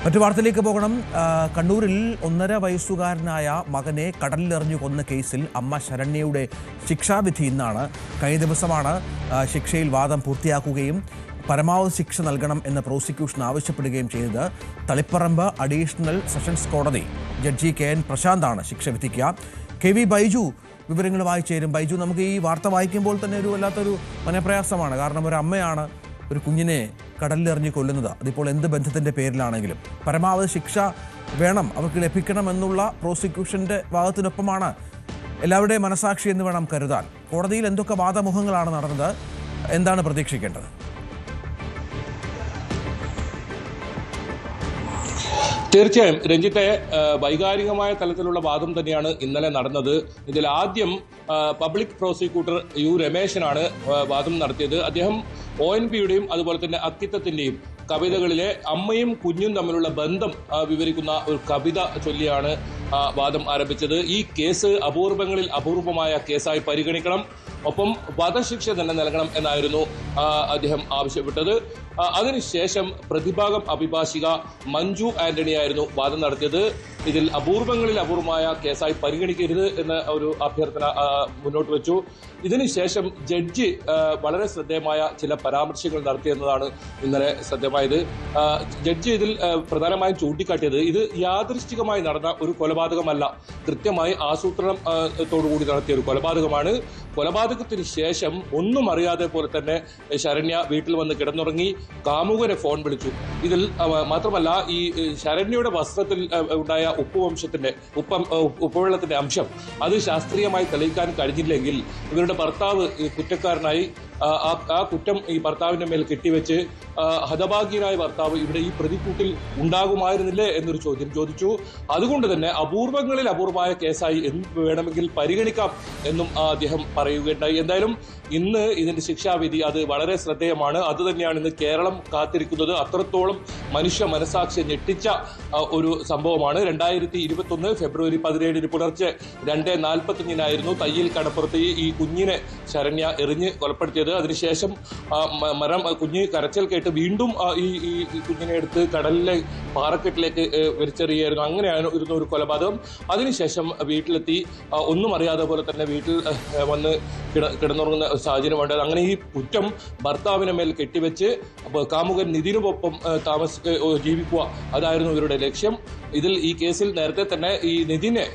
മറ്റു വാർത്തയിലേക്ക് പോകണം. കണ്ണൂരിൽ 1.5 വയസ്സുകാരനായ മകനെ കടലിലെറിഞ്ഞു കൊന്ന കേസിൽ അമ്മ ശരണ്യയുടെ ശിക്ഷാവിധി ഇന്നാണ്. കഴിഞ്ഞ ദിവസമാണ് ശിക്ഷയിൽ വാദം പൂർത്തിയാക്കുകയും പരമാവധി ശിക്ഷ നൽകണം എന്ന് പ്രോസിക്യൂഷൻ ആവശ്യപ്പെടുകയും ചെയ്തത്. തളിപ്പറമ്പ് അഡീഷണൽ സെഷൻസ് കോടതി ജഡ്ജി KN പ്രശാന്താണ് ശിക്ഷ വിധിക്കുക. KV ബൈജു വിവരങ്ങളുമായി ചേരും. ബൈജു, നമുക്ക് ഈ വാർത്ത വായിക്കുമ്പോൾ തന്നെ ഒരു വല്ലാത്തൊരു മനപ്രയാസമാണ്. കാരണം ഒരു അമ്മയാണ് ഒരു കുഞ്ഞിനെ കടലിലെറിഞ്ഞ് കൊല്ലുന്നത്. അതിപ്പോൾ എന്ത് ബന്ധത്തിൻ്റെ പേരിലാണെങ്കിലും പരമാവധി ശിക്ഷ വേണം, അവർക്ക് ലഭിക്കണമെന്നുള്ള പ്രോസിക്യൂഷൻ്റെ വാദത്തിനൊപ്പമാണ് എല്ലാവരുടെയും മനസാക്ഷി എന്ന് വേണം കരുതാൻ. കോടതിയിൽ എന്തൊക്കെ വാദമുഖങ്ങളാണ് നടന്നത്, എന്താണ് പ്രതീക്ഷിക്കേണ്ടത്? തീർച്ചയായും രഞ്ജിത്തെ, വൈകാരികമായ തലത്തിലുള്ള വാദം തന്നെയാണ് ഇന്നലെ നടന്നത്. ഇതിൽ ആദ്യം പബ്ലിക് പ്രോസിക്യൂട്ടർ U രമേശനാണ് വാദം നടത്തിയത്. അദ്ദേഹം ONPയുടെയും അതുപോലെ തന്നെ അക്കിത്തത്തിന്റെയും കവിതകളിലെ അമ്മയും കുഞ്ഞും തമ്മിലുള്ള ബന്ധം വിവരിക്കുന്ന ഒരു കവിത ചൊല്ലിയാണ് വാദം ആരംഭിച്ചത്. ഈ കേസ് അപൂർവങ്ങളിൽ അപൂർവമായ കേസായി പരിഗണിക്കണം, ഒപ്പം വധശിക്ഷ തന്നെ നൽകണം എന്നായിരുന്നു അദ്ദേഹം ആവശ്യപ്പെട്ടത്. അതിനുശേഷം പ്രതിഭാഗം അഭിഭാഷിക മഞ്ജു ആന്റണി ആയിരുന്നു വാദം നടത്തിയത്. ഇതിൽ അപൂർവങ്ങളിൽ അപൂർവമായ കേസായി പരിഗണിക്കരുത് എന്ന ഒരു അഭ്യർത്ഥന മുന്നോട്ട് വെച്ചു. ഇതിനുശേഷം ജഡ്ജി വളരെ ശ്രദ്ധേയമായ ചില പരാമർശങ്ങൾ നടത്തിയെന്നതാണ് ഇന്നലെ ശ്രദ്ധേയമായത്. ജഡ്ജി ഇതിൽ പ്രധാനമായും ചൂണ്ടിക്കാട്ടിയത് ഇത് യാദൃശ്ചികമായി നടന്ന ഒരു കൊലപാതകമല്ല, കൃത്യമായി ആസൂത്രണത്തോടുകൂടി നടത്തിയ ഒരു കൊലപാതകമാണ്. കൊലപാതകത്തിന് ശേഷം ഒന്നും അറിയാതെ പോലെ തന്നെ ശരണ്യ വീട്ടിൽ വന്ന് കിടന്നുറങ്ങി, കാമുകനെ ഫോൺ വിളിച്ചു. ഇതിൽ മാത്രമല്ല, ഈ ശരണ്യയുടെ വസ്ത്രത്തിൽ ഉണ്ടായ ഉപ്പുവെള്ളത്തിന്റെ അംശം അത് ശാസ്ത്രീയമായി തെളിയിക്കാൻ കഴിഞ്ഞില്ലെങ്കിൽ ഇവരുടെ ഭർത്താവ് കുറ്റക്കാരനായി ആ കുറ്റം ഈ ഭർത്താവിന്റെ മേൽ കെട്ടിവെച്ച് ഹതഭാഗ്യനായ ഭർത്താവ് ഇവിടെ ഈ പ്രതിക്കൂട്ടിൽ ഉണ്ടാകുമായിരുന്നില്ലേ എന്നൊരു ചോദ്യം ചോദിച്ചു. അതുകൊണ്ട് തന്നെ അപൂർവങ്ങളിൽ അപൂർവമായ കേസായി വേണമെങ്കിൽ പരിഗണിക്കാം എന്നും അദ്ദേഹം പറയുകയുണ്ടായി. എന്തായാലും ഇന്ന് ഇതിന്റെ ശിക്ഷാവിധി അത് വളരെ ശ്രദ്ധേയമാണ്. അതുതന്നെയാണ് ഇന്ന് കേരളം കാത്തിരിക്കുന്നത്. അത്രത്തോളം മനുഷ്യ മനസാക്ഷിയെ ഞെട്ടിച്ച ഒരു സംഭവമാണ്. 2021 ഫെബ്രുവരി 17 പുലർച്ചെ 2:45 തയ്യിൽ കടപ്പുറത്ത് ഈ കുഞ്ഞിനെ ശരണ്യ എറിഞ്ഞ് കൊലപ്പെടുത്തിയത്. അതിനുശേഷം കുഞ്ഞ് കരച്ചിൽ കേട്ട് വീണ്ടും ഈ കുഞ്ഞിനെ എടുത്ത് കടലിലെ പാറക്കെട്ടിലേക്ക് വലിച്ചെറിയായിരുന്നു. അങ്ങനെയായിരുന്നു ഒരു കൊലപാതകം. അതിനുശേഷം വീട്ടിലെത്തി ഒന്നും അറിയാതെ പോലെ തന്നെ വീട്ടിൽ വന്ന് കിടന്നുറങ്ങുന്ന സാഹചര്യമുണ്ട്. അങ്ങനെ ഈ കുറ്റം ഭർത്താവിനെ മേൽ കെട്ടിവെച്ച് കാമുകൻ നിതിനുമൊപ്പം ജീവിക്കുക, അതായിരുന്നു ഇവരുടെ ലക്ഷ്യം. ഇതിൽ ഈ കേസിൽ നേരത്തെ തന്നെ ഈ നിതിനെ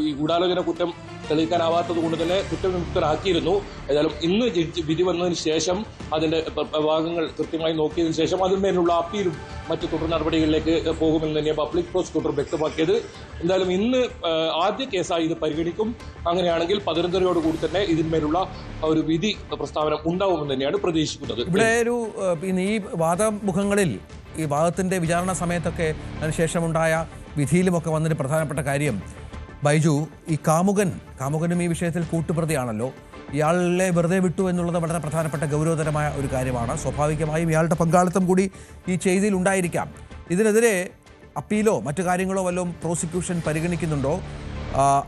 ഈ ഗൂഢാലോചന കുറ്റം തെളിയിക്കാനാവാത്തത് കൊണ്ട് തന്നെ കുറ്റവിമുക്തനാക്കിയിരുന്നു. ഏതായാലും ഇന്ന് വിധി വന്നതിന് ശേഷം അതിന്റെ ഭാഗങ്ങൾ കൃത്യമായി നോക്കിയതിനു ശേഷം അതിന്മേലുള്ള അപ്പീലും മറ്റു തുടർ നടപടികളിലേക്ക് പോകുമെന്ന് തന്നെ പബ്ലിക് പ്രോസിക്യൂട്ടർ വ്യക്തമാക്കിയത്. എന്തായാലും ഇന്ന് ആദ്യ കേസായി ഇത് പരിഗണിക്കും. അങ്ങനെയാണെങ്കിൽ 11:30 തന്നെ ഇതിന്മേലുള്ള ഒരു വിധി പ്രസ്താവന ഉണ്ടാവുമെന്ന് തന്നെയാണ് പ്രതീക്ഷിക്കുന്നത്. ഇവിടെ ഈ വാദമുഖങ്ങളിൽ ഈ വാദത്തിന്റെ വിചാരണ സമയത്തൊക്കെ അതിനുശേഷമുണ്ടായ വിധിയിലുമൊക്കെ വന്നൊരു പ്രധാനപ്പെട്ട കാര്യം ബൈജു, ഈ കാമുകനും ഈ വിഷയത്തിൽ കൂട്ടുപ്രതിയാണല്ലോ. ഇയാളെ വെറുതെ വിട്ടു എന്നുള്ളത് വളരെ പ്രധാനപ്പെട്ട ഗൗരവതരമായ ഒരു കാര്യമാണ്. സ്വാഭാവികമായും ഇയാളുടെ പങ്കാളിത്തം കൂടി ഈ ചെയ്തിയിൽ ഉണ്ടായിരിക്കാം. ഇതിനെതിരെ അപ്പീലോ മറ്റു കാര്യങ്ങളോ വല്ലതും പ്രോസിക്യൂഷൻ പരിഗണിക്കുന്നുണ്ടോ?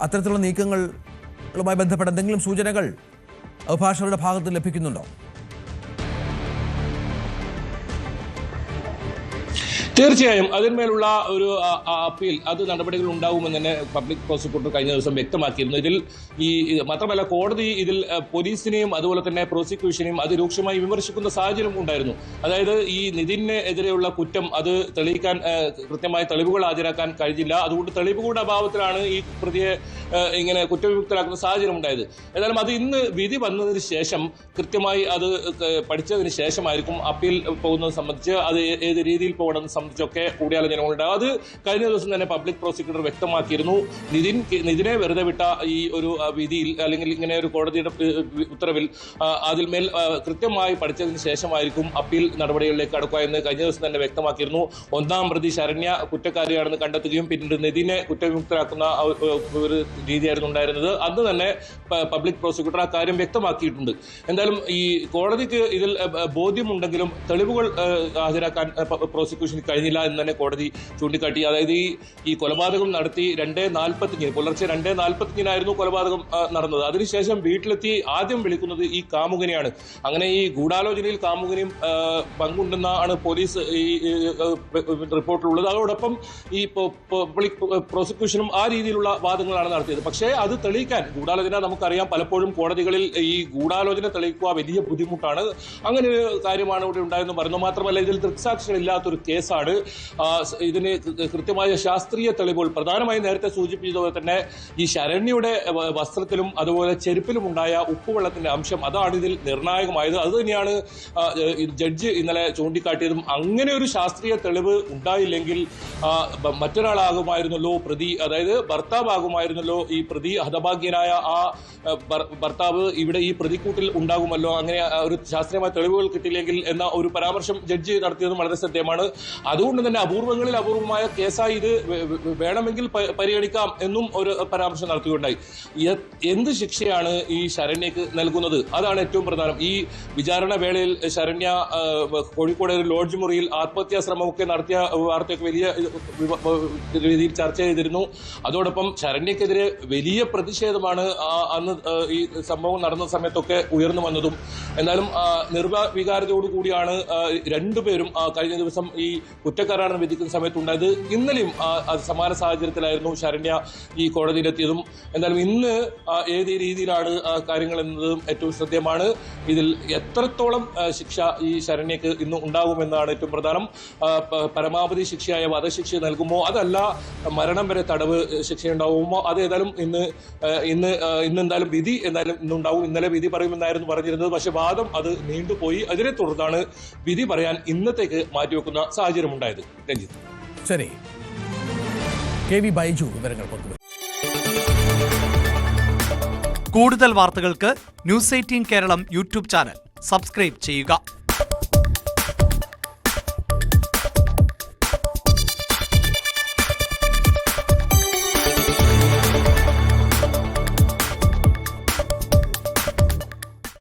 അത്തരത്തിലുള്ള നീക്കങ്ങളുമായി ബന്ധപ്പെട്ട എന്തെങ്കിലും സൂചനകൾ അഭിഭാഷകരുടെ ഭാഗത്ത് ലഭിക്കുന്നുണ്ടോ? തീർച്ചയായും അതിന്മേലുള്ള ഒരു അപ്പീൽ അത് നടപടികൾ ഉണ്ടാവുമെന്ന് തന്നെ പബ്ലിക് പ്രോസിക്യൂട്ടർ കഴിഞ്ഞ ദിവസം വ്യക്തമാക്കിയിരുന്നു. ഇതിൽ മാത്രമല്ല, കോടതി ഇതിൽ പോലീസിനെയും അതുപോലെ തന്നെ പ്രോസിക്യൂഷനെയും അത് രൂക്ഷമായി വിമർശിക്കുന്ന സാഹചര്യം ഉണ്ടായിരുന്നു. അതായത് ഈ നിതിന് എതിരെയുള്ള കുറ്റം അത് തെളിയിക്കാൻ കൃത്യമായ തെളിവുകൾ ഹാജരാക്കാൻ കഴിഞ്ഞില്ല. അതുകൊണ്ട് തെളിവുകളുടെ അഭാവത്തിലാണ് ഈ പ്രതിയെ ഇങ്ങനെ കുറ്റവിമുക്തരാക്കുന്ന സാഹചര്യം ഉണ്ടായത്. ഏതായാലും അത് ഇന്ന് വിധി വന്നതിന് ശേഷം കൃത്യമായി അത് പഠിച്ചതിന് ശേഷമായിരിക്കും അപ്പീൽ പോകുന്നത് സംബന്ധിച്ച് അത് ഏത് രീതിയിൽ പോകണമെന്ന് സംബന്ധിച്ചൊക്കെ കൂടിയാലോചനകളുണ്ട്. അത് കഴിഞ്ഞ ദിവസം തന്നെ പബ്ലിക് പ്രോസിക്യൂട്ടർ വ്യക്തമാക്കിയിരുന്നു. നിതിനെ വെറുതെ വിട്ട ഈ ഒരു വിധിയിൽ അല്ലെങ്കിൽ ഇങ്ങനെ ഒരു കോടതിയുടെ ഉത്തരവിൽ അതിന്മേൽ കൃത്യമായി പഠിച്ചതിന് ശേഷമായിരിക്കും അപ്പീൽ നടപടികളിലേക്ക് കടക്കുക എന്ന് കഴിഞ്ഞ ദിവസം തന്നെ വ്യക്തമാക്കിയിരുന്നു. ഒന്നാം പ്രതി ശരണ്യ കുറ്റക്കാരിയാണെന്ന് കണ്ടെത്തുകയും പിന്നീട് നിതിനെ കുറ്റവിമുക്തരാക്കുന്ന ഒരു രീതിയായിരുന്നു ഉണ്ടായിരുന്നത്. അന്ന് തന്നെ പബ്ലിക് പ്രോസിക്യൂട്ടർ ആ കാര്യം വ്യക്തമാക്കിയിട്ടുണ്ട്. എന്തായാലും ഈ കോടതിക്ക് ഇതിൽ ബോധ്യമുണ്ടെങ്കിലും തെളിവുകൾ ഹാജരാക്കാൻ പ്രോസിക്യൂഷന് കഴിഞ്ഞില്ല എന്ന് തന്നെ കോടതി ചൂണ്ടിക്കാട്ടി. അതായത് ഈ കൊലപാതകം നടത്തി 2:45 പുലർച്ചെ 2:45 കൊലപാതകം നടന്നത്. അതിനുശേഷം വീട്ടിലെത്തി ആദ്യം വിളിക്കുന്നത് ഈ കാമുകനെയാണ്. അങ്ങനെ ഈ ഗൂഢാലോചനയിൽ കാമുകനെയും പങ്കുണ്ടെന്നാണ് പോലീസ് ഈ റിപ്പോർട്ടിലുള്ളത്. അതോടൊപ്പം ഈ പബ്ലിക് പ്രോസിക്യൂഷനും ആ രീതിയിലുള്ള വാദങ്ങളാണ് നടത്തിയത്. പക്ഷേ അത് തെളിയിക്കാൻ ഗൂഢാലോചന നമുക്കറിയാം, പലപ്പോഴും കോടതികളിൽ ഈ ഗൂഢാലോചന തെളിയിക്കുക വലിയ ബുദ്ധിമുട്ടാണ്. അങ്ങനെ ഒരു കാര്യമാണ് ഇവിടെ ഉണ്ടായെന്ന് പറയുന്നു. മാത്രമല്ല ഇതിൽ ദൃക്സാക്ഷികളില്ലാത്തൊരു കേസാണ്. ഇതിന് കൃത്യമായ ശാസ്ത്രീയ തെളിവുകൾ, പ്രധാനമായും നേരത്തെ സൂചിപ്പിച്ചതുപോലെ തന്നെ ഈ ശരണ്യയുടെ വസ്ത്രത്തിലും അതുപോലെ ചെരുപ്പിലും ഉണ്ടായ ഉപ്പുവെള്ളത്തിന്റെ അംശം, അതാണ് ഇതിൽ നിർണായകമായത്. അത് തന്നെയാണ് ജഡ്ജി ഇന്നലെ ചൂണ്ടിക്കാട്ടിയതും. അങ്ങനെ ഒരു ശാസ്ത്രീയ തെളിവ് ഉണ്ടായില്ലെങ്കിൽ മറ്റൊരാളാകുമായിരുന്നല്ലോ പ്രതി, അതായത് ഭർത്താവാകുമായിരുന്നല്ലോ ഈ പ്രതി, ഹതഭാഗ്യനായ ആ ഭർത്താവ് ഇവിടെ ഈ പ്രതിക്കൂട്ടിൽ ഉണ്ടാകുമല്ലോ. അങ്ങനെ ഒരു ശാസ്ത്രീയമായ തെളിവുകൾ കിട്ടിയില്ലെങ്കിൽ എന്ന ഒരു പരാമർശം ജഡ്ജി നടത്തിയതും വളരെ ശ്രദ്ധേയമാണ്. അതുകൊണ്ട് തന്നെ അപൂർവങ്ങളിൽ അപൂർവമായ കേസായി ഇത് വേണമെങ്കിൽ പരിഗണിക്കാം എന്നും ഒരു പരാമർശം നടത്തുകയുണ്ടായി. എന്ത് ശിക്ഷയാണ് ഈ ശരണ്യക്ക് നൽകുന്നത്? അതാണ് ഏറ്റവും പ്രധാനം. ഈ വിചാരണ വേളയിൽ ശരണ്യ കോഴിക്കോട് ഒരു ലോഡ്ജ് മുറിയിൽ ആത്മഹത്യാ ശ്രമമൊക്കെ നടത്തിയ വാർത്തയൊക്കെ വലിയ രീതിയിൽ ചർച്ച ചെയ്തിരുന്നു. അതോടൊപ്പം ശരണ്യക്കെതിരെ വലിയ പ്രതിഷേധമാണ് അന്ന് ഈ സംഭവം നടന്ന സമയത്തൊക്കെ ഉയർന്നു വന്നതും. എന്നാലും നിർവികാരതയോടുകൂടിയാണ് രണ്ടുപേരും കഴിഞ്ഞ ദിവസം ഈ കുറ്റക്കാരാണെന്ന് വിധിക്കുന്ന സമയത്തുണ്ടായത്. ഇന്നലെയും സമാന സാഹചര്യത്തിലായിരുന്നു ശരണ്യ ഈ കോടതിയിലെത്തിയതും. എന്തായാലും ഇന്ന് ഏത് രീതിയിലാണ് കാര്യങ്ങൾ എന്നതും ഏറ്റവും ശ്രദ്ധേയമാണ്. ഇതിൽ എത്രത്തോളം ശിക്ഷ ഈ ശരണ്യക്ക് ഇന്ന് ഉണ്ടാകുമെന്നാണ് ഏറ്റവും പ്രധാനം. പരമാവധി ശിക്ഷയായ വധശിക്ഷ നൽകുമോ, അതല്ല മരണം വരെ തടവ് ശിക്ഷയുണ്ടാവുമോ? അത് ഏതായാലും ഇന്ന് എന്തായാലും വിധി എന്തായാലും ഇന്നുണ്ടാവും. ഇന്നലെ വിധി പറയുമെന്നായിരുന്നു പറഞ്ഞിരുന്നത്. പക്ഷെ വാദം അത് നീണ്ടുപോയി. അതിനെ തുടർന്നാണ് വിധി പറയാൻ ഇന്നത്തേക്ക് മാറ്റിവെക്കുന്ന സാഹചര്യം ഉണ്ടായത്. രഞ്ജിത്ത്. ശരി, KV ബൈജു വിവരങ്ങൾ പങ്കുവച്ചു. കൂടുതൽ വാർത്തകൾക്ക് News 18 Keralam YouTube channel subscribe ചെയ്യുക.